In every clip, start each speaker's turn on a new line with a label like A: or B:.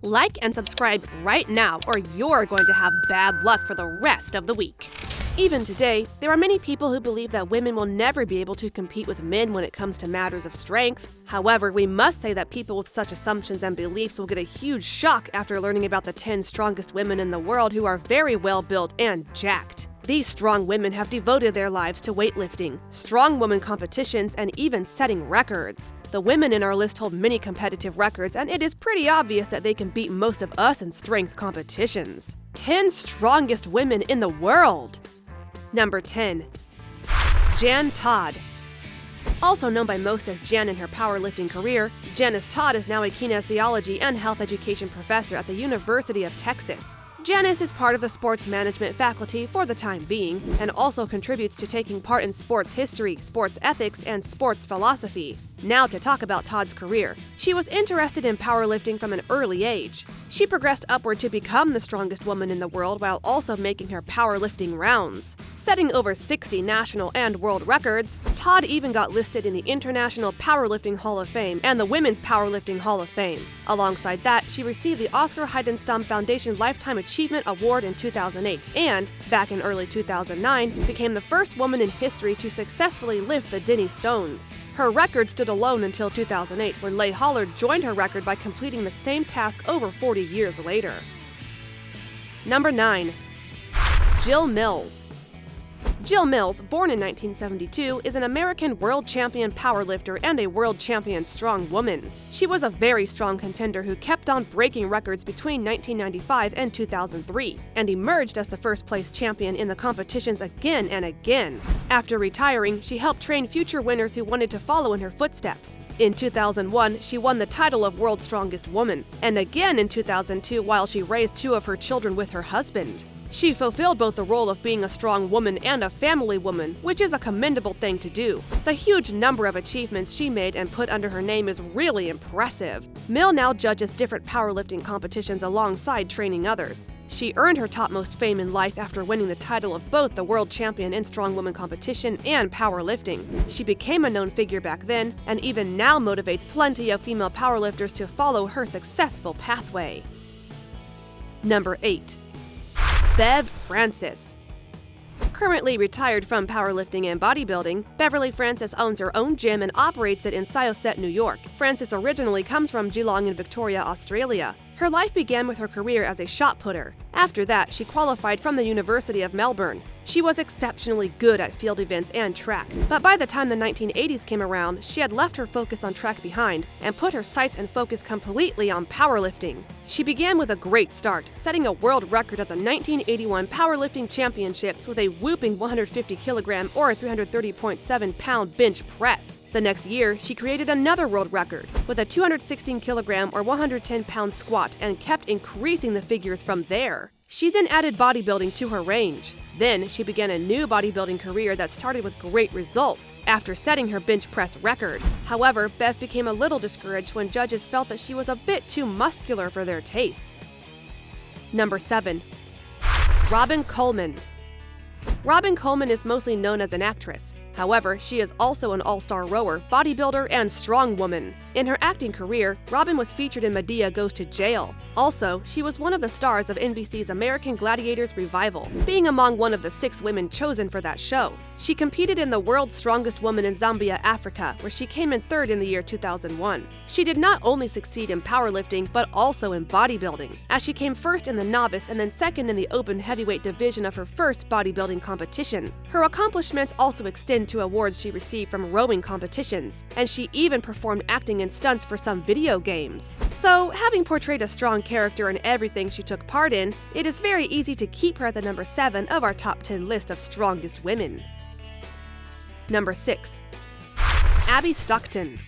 A: Like and subscribe right now, or you're going to have bad luck for the rest of the week. Even today, there are many people who believe that women will never be able to compete with men when it comes to matters of strength. However, we must say that people with such assumptions and beliefs will get a huge shock after learning about the 10 strongest women in the world who are very well built and jacked. These strong women have devoted their lives to weightlifting, strongwoman competitions, and even setting records. The women in our list hold many competitive records, and it is pretty obvious that they can beat most of us in strength competitions. 10 strongest women in the world! Number 10. Jan Todd. Also known by most as Jan in her powerlifting career, Janice Todd is now a kinesiology and health education professor at the University of Texas. Janice is part of the sports management faculty for the time being, and also contributes to taking part in sports history, sports ethics, and sports philosophy. Now to talk about Todd's career. She was interested in powerlifting from an early age. She progressed upward to become the strongest woman in the world while also making her powerlifting rounds. Setting over 60 national and world records, Todd even got listed in the International Powerlifting Hall of Fame and the Women's Powerlifting Hall of Fame. Alongside that, she received the Oscar Heidenstam Foundation Lifetime Achievement Award in 2008 and, back in early 2009, became the first woman in history to successfully lift the Denny Stones. Her record stood alone until 2008, when Leigh Hollard joined her record by completing the same task over 40 years later. Number 9. Jill Mills. Jill Mills, born in 1972, is an American world champion powerlifter and a world champion strong woman. She was a very strong contender who kept on breaking records between 1995 and 2003, and emerged as the first-place champion in the competitions again and again. After retiring, she helped train future winners who wanted to follow in her footsteps. In 2001, she won the title of World's Strongest Woman, and again in 2002 while she raised 2 of her children with her husband. She fulfilled both the role of being a strong woman and a family woman, which is a commendable thing to do. The huge number of achievements she made and put under her name is really impressive. Mill now judges different powerlifting competitions alongside training others. She earned her topmost fame in life after winning the title of both the world champion in strongwoman competition and powerlifting. She became a known figure back then, and even now motivates plenty of female powerlifters to follow her successful pathway. Number 8. Bev Francis. Currently retired from powerlifting and bodybuilding, Beverly Francis owns her own gym and operates it in Syosset, New York. Francis originally comes from Geelong in Victoria, Australia. Her life began with her career as a shot putter. After that, she qualified from the University of Melbourne. She was exceptionally good at field events and track, but by the time the 1980s came around, she had left her focus on track behind and put her sights and focus completely on powerlifting. She began with a great start, setting a world record at the 1981 Powerlifting Championships with a whooping 150 kilogram or 330.7 pound bench press. The next year, she created another world record with a 216 kilogram or 110 pound squat and kept increasing the figures from there. She then added bodybuilding to her range. Then she began a new bodybuilding career that started with great results after setting her bench press record. However, Bev became a little discouraged when judges felt that she was a bit too muscular for their tastes. Number 7. Robin Coleman. Robin Coleman is mostly known as an actress. However, she is also an all-star rower, bodybuilder, and strong woman. In her acting career, Robin was featured in Madea Goes to Jail. Also, she was one of the stars of NBC's American Gladiators revival, being among one of the 6 women chosen for that show. She competed in the World's Strongest Woman in Zambia, Africa, where she came in 3rd in the year 2001. She did not only succeed in powerlifting, but also in bodybuilding, as she came 1st in the novice and then 2nd in the open heavyweight division of her first bodybuilding competition. Her accomplishments also extend to awards she received from rowing competitions, and she even performed acting and stunts for some video games. So, having portrayed a strong character in everything she took part in, it is very easy to keep her at the number 7 of our top 10 list of strongest women. Number 6. Abby Stockton.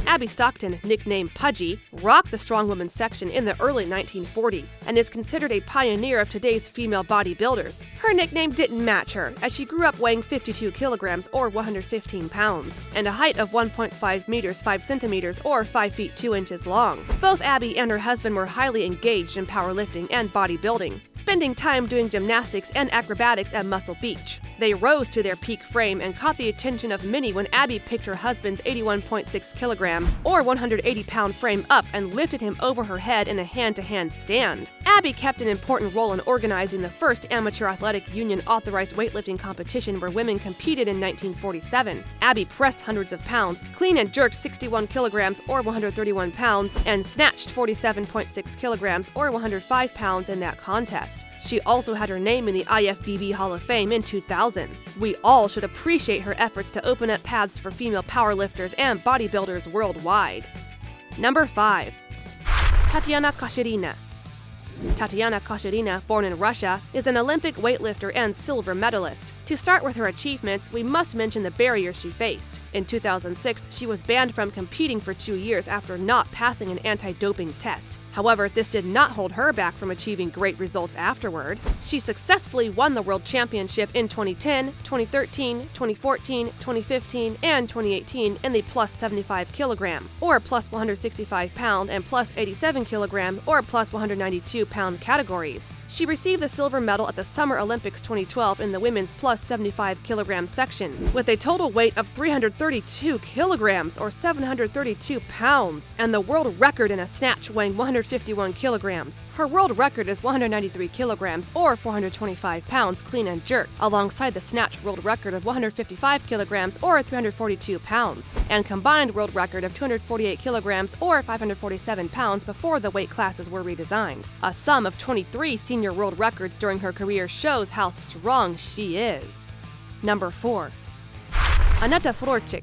A: Abby Stockton, nicknamed Pudgy, rocked the strong woman section in the early 1940s and is considered a pioneer of today's female bodybuilders. Her nickname didn't match her, as she grew up weighing 52 kilograms or 115 pounds, and a height of 1.5 meters 5 centimeters or 5 feet 2 inches long. Both Abby and her husband were highly engaged in powerlifting and bodybuilding, spending time doing gymnastics and acrobatics at Muscle Beach. They rose to their peak frame and caught the attention of many when Abby picked her husband's 81.6 kilogram or 180-pound frame up and lifted him over her head in a hand-to-hand stand. Abby kept an important role in organizing the first amateur athletic union-authorized weightlifting competition where women competed in 1947. Abby pressed hundreds of pounds, clean and jerked 61 kilograms or 131 pounds, and snatched 47.6 kilograms or 105 pounds in that contest. She also had her name in the IFBB Hall of Fame in 2000. We all should appreciate her efforts to open up paths for female powerlifters and bodybuilders worldwide. Number 5. Tatiana Casarina. Tatiana Casarina, born in Russia, is an Olympic weightlifter and silver medalist. To start with her achievements, we must mention the barriers she faced. In 2006, she was banned from competing for 2 years after not passing an anti-doping test. However, this did not hold her back from achieving great results afterward. She successfully won the World Championship in 2010, 2013, 2014, 2015, and 2018 in the plus 75 kilogram, or plus 165 pound, and plus 87 kilogram, or plus 192 pound categories. She received the silver medal at the Summer Olympics 2012 in the women's plus 75 kilogram section, with a total weight of 332 kilograms or 732 pounds, and the world record in a snatch weighing 151 kilograms. Her world record is 193 kilograms or 425 pounds clean and jerk, alongside the snatch world record of 155 kilograms or 342 pounds, and combined world record of 248 kilograms or 547 pounds before the weight classes were redesigned. A sum of 23 senior world records during her career shows how strong she is. Number 4. Aneta Frozic.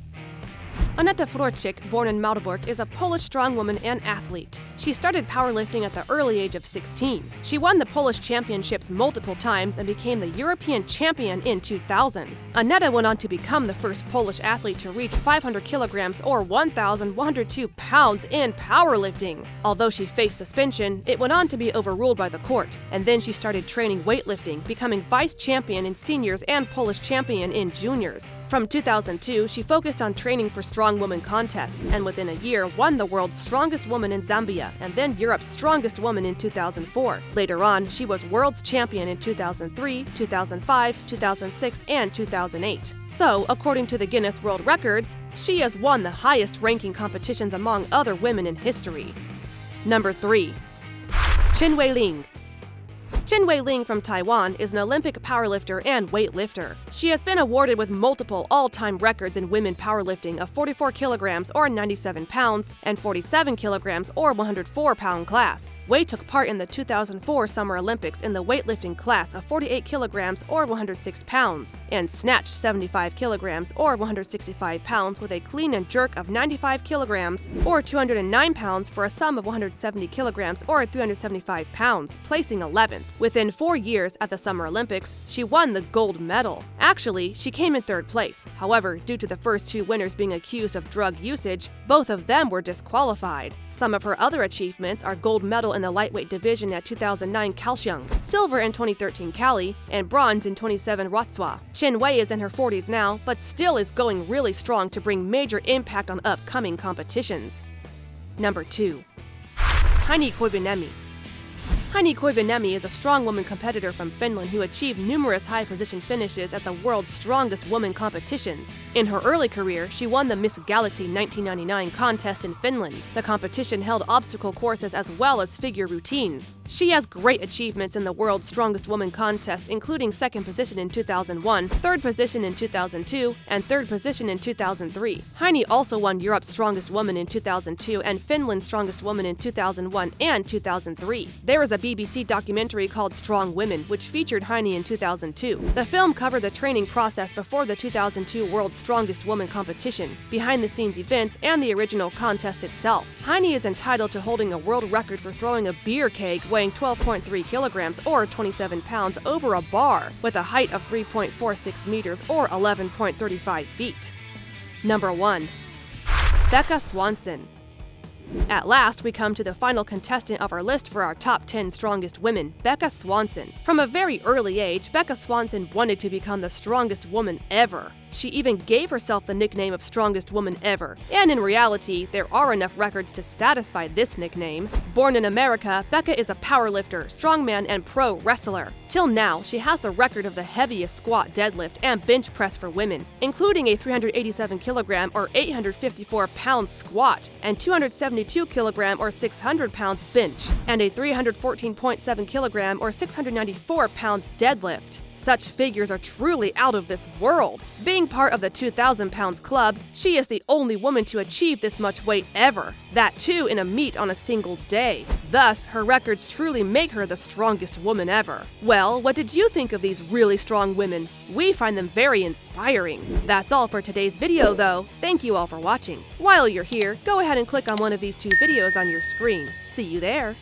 A: Aneta Frozic, born in Marburg, is a Polish strongwoman and athlete. She started powerlifting at the early age of 16. She won the Polish championships multiple times and became the European champion in 2000. Aneta went on to become the first Polish athlete to reach 500 kilograms or 1,102 pounds in powerlifting. Although she faced suspension, it went on to be overruled by the court, and then she started training weightlifting, becoming vice champion in seniors and Polish champion in juniors. From 2002, she focused on training for strongwoman contests, and within a year won the world's strongest woman in Zambia, and then Europe's strongest woman in 2004. Later on, she was world's champion in 2003, 2005, 2006, and 2008. So, according to the Guinness World Records, she has won the highest ranking competitions among other women in history. Number 3. Wei Ling. Wei Ling from Taiwan is an Olympic powerlifter and weightlifter. She has been awarded with multiple all-time records in women powerlifting of 44 kilograms or 97 pounds and 47 kilograms or 104 pound class. Wei took part in the 2004 Summer Olympics in the weightlifting class of 48 kilograms or 106 pounds and snatched 75 kilograms or 165 pounds with a clean and jerk of 95 kilograms or 209 pounds for a sum of 170 kilograms or 375 pounds, placing 11th. Within 4 years at the Summer Olympics, she won the gold medal. Actually, she came in 3rd place. However, due to the first 2 winners being accused of drug usage, both of them were disqualified. Some of her other achievements are gold medal in the lightweight division at 2009 Kaohsiung, silver in 2013 Cali, and bronze in 27 Wrocław. Wei is in her 40s now, but still is going really strong to bring major impact on upcoming competitions. Number 2. Tini Koivuinen. Tini Koivuinen is a strongwoman competitor from Finland who achieved numerous high-position finishes at the world's strongest woman competitions. In her early career, she won the Miss Galaxy 1999 contest in Finland. The competition held obstacle courses as well as figure routines. She has great achievements in the World's Strongest Woman contest, including 2nd position in 2001, 3rd position in 2002, and 3rd position in 2003. Tini also won Europe's Strongest Woman in 2002 and Finland's Strongest Woman in 2001 and 2003. There is a BBC documentary called Strong Women, which featured Tini in 2002. The film covered the training process before the 2002 World's Strongest Woman competition, behind-the-scenes events, and the original contest itself. Tini is entitled to holding a world record for throwing a beer keg weighing 12.3 kilograms or 27 pounds over a bar with a height of 3.46 meters or 11.35 feet. Number 1. Becca Swanson. At last, we come to the final contestant of our list for our top 10 strongest women, Becca Swanson. From a very early age, Becca Swanson wanted to become the strongest woman ever. She even gave herself the nickname of strongest woman ever, and in reality, there are enough records to satisfy this nickname. Born in America, Becca is a powerlifter, strongman, and pro wrestler. Till now, she has the record of the heaviest squat, deadlift, and bench press for women, including a 387 kilogram or 854 pound squat, and 272 kilogram or 600 pounds bench, and a 314.7 kilogram or 694 pounds deadlift. Such figures are truly out of this world. Being part of the 2,000 pounds club, she is the only woman to achieve this much weight ever. That too in a meet on a single day. Thus, her records truly make her the strongest woman ever. Well, what did you think of these really strong women? We find them very inspiring. That's all for today's video though. Thank you all for watching. While you're here, go ahead and click on one of these two videos on your screen. See you there.